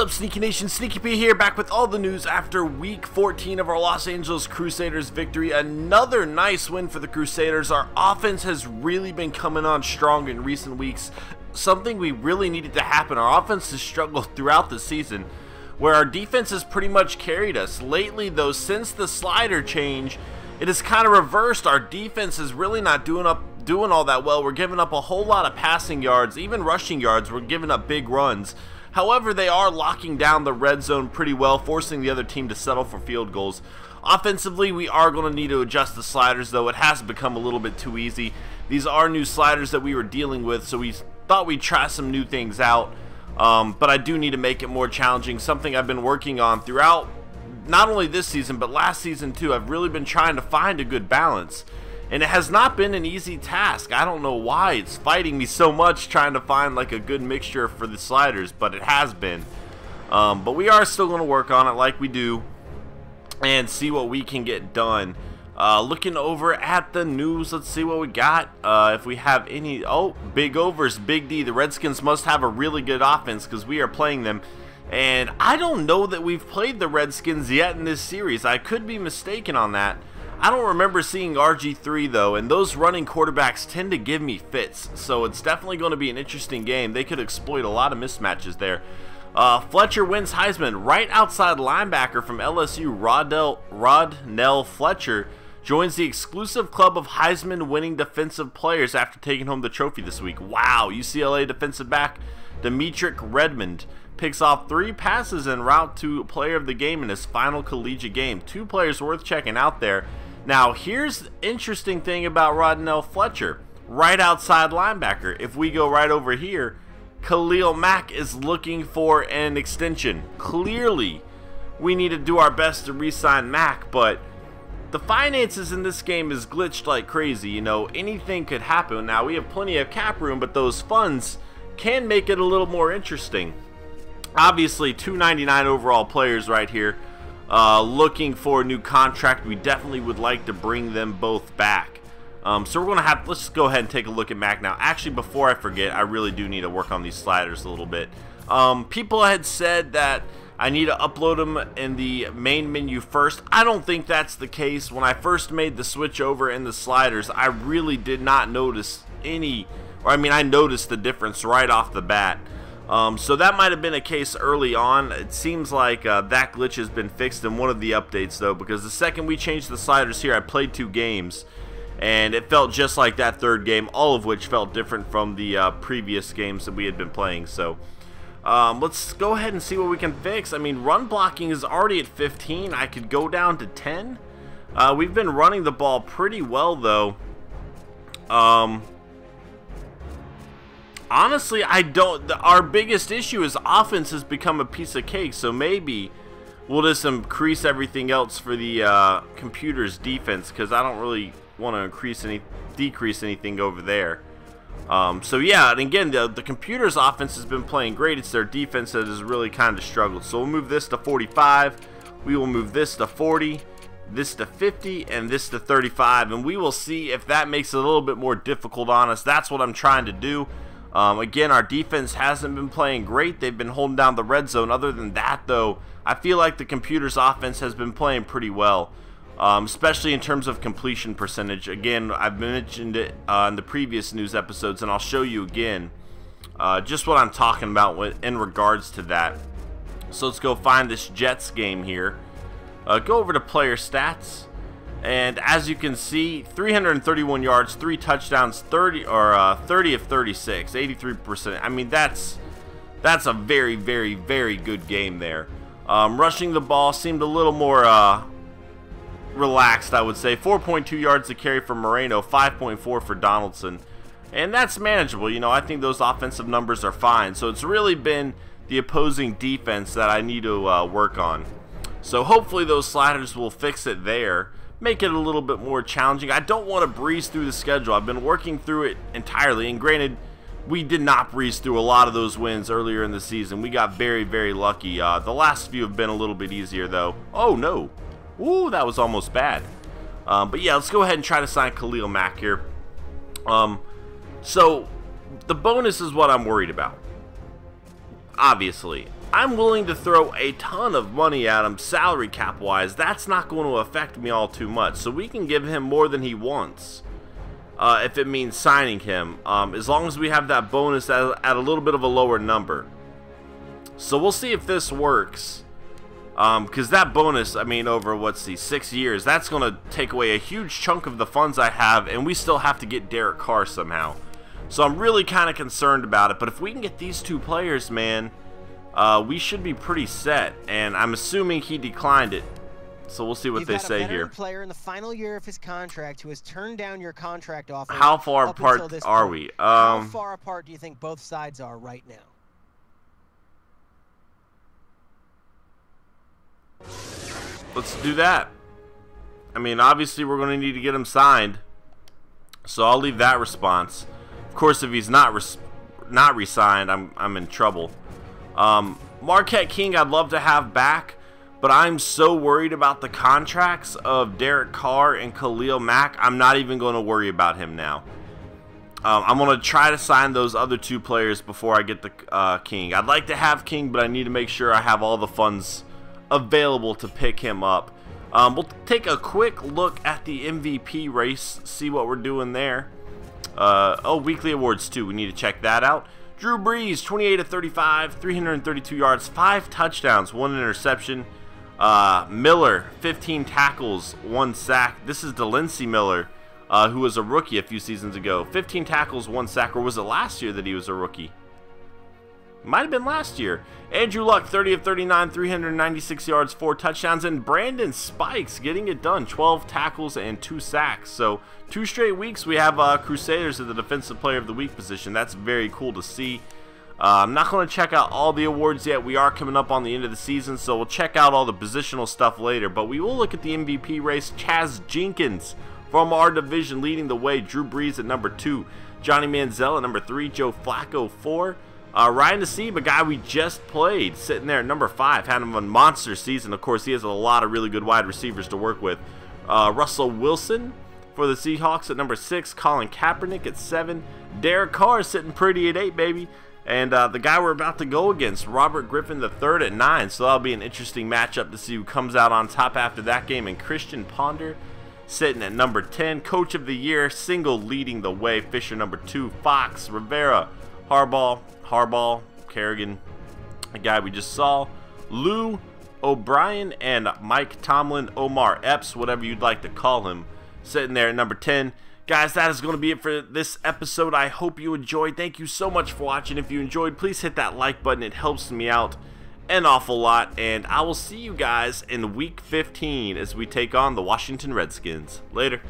What's up, Sneaky Nation? Sneaky P here, back with all the news after week 14 of our Los Angeles Crusaders victory. Another nice win for the Crusaders. Our offense has really been coming on strong in recent weeks. Something we really needed to happen. Our offense has struggled throughout the season, where our defense has pretty much carried us. Lately, though, since the slider change, it has kind of reversed. Our defense is really not doing all that well. We're giving up a whole lot of passing yards, even rushing yards. We're giving up big runs. However, they are locking down the red zone pretty well, forcing the other team to settle for field goals. Offensively, we are going to need to adjust the sliders, though. It has become a little bit too easy. These are new sliders that we were dealing with, so we thought we'd try some new things out. But I do need to make it more challenging, something I've been working on throughout not only this season, but last season too. I've really been trying to find a good balance, and it has not been an easy task. I don't know why it's fighting me so much trying to find like a good mixture for the sliders, but it has been. But we are still going to work on it like we do and see what we can get done. Looking over at the news, let's see what we got. If we have any, big overs, Big D. The Redskins must have a really good offense because we are playing them. And I don't know that we've played the Redskins yet in this series. I could be mistaken on that. I don't remember seeing RG3 though, and those running quarterbacks tend to give me fits. So it's definitely going to be an interesting game. They could exploit a lot of mismatches there. Fletcher wins Heisman. Right outside linebacker from LSU, Rodnell Fletcher, joins the exclusive club of Heisman-winning defensive players after taking home the trophy this week. Wow, UCLA defensive back Demetric Redmond picks off 3 passes en route to player of the game in his final collegiate game. 2 players worth checking out there. Now, here's the interesting thing about Rodnell Fletcher. Right outside linebacker. If we go right over here, Khalil Mack is looking for an extension. Clearly, we need to do our best to re-sign Mack, but the finances in this game is glitched like crazy. You know, anything could happen. Now, we have plenty of cap room, but those funds can make it a little more interesting. Obviously, 299 overall players right here. Looking for a new contract. We definitely would like to bring them both back. So we're going to have, let's go ahead and take a look at Mac now. Actually, before I forget, I really do need to work on these sliders a little bit. People had said that I need to upload them in the main menu first. I don't think that's the case. When I first made the switch over in the sliders, I really did not notice any, or I mean, I noticed the difference right off the bat. So that might have been a case early on. It seems like that glitch has been fixed in one of the updates though, because the second we changed the sliders here, I played 2 games and it felt just like that third game, all of which felt different from the previous games that we had been playing. So let's go ahead and see what we can fix. I mean, run blocking is already at 15. I could go down to 10. We've been running the ball pretty well though. Honestly, our biggest issue is offense has become a piece of cake, so maybe we'll just increase everything else for the computer's defense, because I don't really want to decrease anything over there. So yeah, and again, the computer's offense has been playing great. It's their defense that has really kind of struggled. So we'll move this to 45. We will move this to 40. This to 50 and this to 35, and we will see if that makes it a little bit more difficult on us. That's what I'm trying to do. Again, our defense hasn't been playing great. They've been holding down the red zone. Other than that, though, I feel like the computer's offense has been playing pretty well, especially in terms of completion percentage. Again, I've mentioned it in the previous news episodes, and I'll show you again just what I'm talking about in regards to that. So let's go find this Jets game here. Go over to player stats. And as you can see, 331 yards, 3 touchdowns, 30 of 36, 83%. I mean, that's a very, very, very good game there. Rushing the ball seemed a little more relaxed, I would say. 4.2 yards to carry for Moreno, 5.4 for Donaldson. And that's manageable. You know, I think those offensive numbers are fine. So it's really been the opposing defense that I need to work on. So hopefully those sliders will fix it there. Make it a little bit more challenging. I don't want to breeze through the schedule. I've been working through it entirely, and granted, we did not breeze through a lot of those wins earlier in the season. We got very, very lucky. The last few have been a little bit easier, though. Oh, no. Ooh, that was almost bad. But yeah, let's go ahead and try to sign Khalil Mack here. So, the bonus is what I'm worried about. Obviously. I'm willing to throw a ton of money at him salary cap wise. That's not going to affect me all too much. So we can give him more than he wants. If it means signing him, as long as we have that bonus at a little bit of a lower number. So we'll see if this works, because that bonus, I mean, over, what's the 6 years, that's going to take away a huge chunk of the funds I have, and we still have to get Derek Carr somehow. So I'm really kind of concerned about it, but if we can get these two players, man, we should be pretty set, and I'm assuming he declined it. So we'll see what they say here. Player in the final year of his contract who has turned down your contract offer. How far apart are we? How far apart do you think both sides are right now? Let's do that. I mean, obviously we're going to need to get him signed, so I'll leave that response. Of course, if he's not re-signed, I'm in trouble. Marquette King, I'd love to have back, but I'm so worried about the contracts of Derek Carr and Khalil Mack, I'm not even going to worry about him now. I'm going to try to sign those other two players before I get the King. I'd like to have King, but I need to make sure I have all the funds available to pick him up. We'll take a quick look at the MVP race, see what we're doing there. Oh, weekly awards too, we need to check that out. Drew Brees, 28 of 35, 332 yards, 5 touchdowns, 1 interception. Miller, 15 tackles, 1 sack. This is Delancey Miller, who was a rookie a few seasons ago. 15 tackles, 1 sack, or was it last year that he was a rookie? Might have been last year. Andrew Luck, 30 of 39, 396 yards, 4 touchdowns. And Brandon Spikes getting it done, 12 tackles and 2 sacks. So 2 straight weeks we have Crusaders at the Defensive Player of the Week position. That's very cool to see. I'm not going to check out all the awards yet. We are coming up on the end of the season, so we'll check out all the positional stuff later. But we will look at the MVP race. Chaz Jenkins from our division leading the way. Drew Brees at number 2. Johnny Manziel at number 3. Joe Flacco 4. Ryan Nassib, a guy we just played, sitting there at number 5. Had him a monster season. Of course, he has a lot of really good wide receivers to work with. Russell Wilson for the Seahawks at number 6. Colin Kaepernick at 7. Derek Carr sitting pretty at 8, baby. And the guy we're about to go against, Robert Griffin III at 9. So that'll be an interesting matchup to see who comes out on top after that game. And Christian Ponder sitting at number 10. Coach of the Year, Single leading the way. Fisher number 2. Fox, Rivera, Harbaugh, Kerrigan, the guy we just saw, Lou, O'Brien, and Mike Tomlin, Omar Epps, whatever you'd like to call him, sitting there at number 10. Guys, that is going to be it for this episode. I hope you enjoyed. Thank you so much for watching. If you enjoyed, please hit that like button. It helps me out an awful lot. And I will see you guys in Week 15 as we take on the Washington Redskins. Later.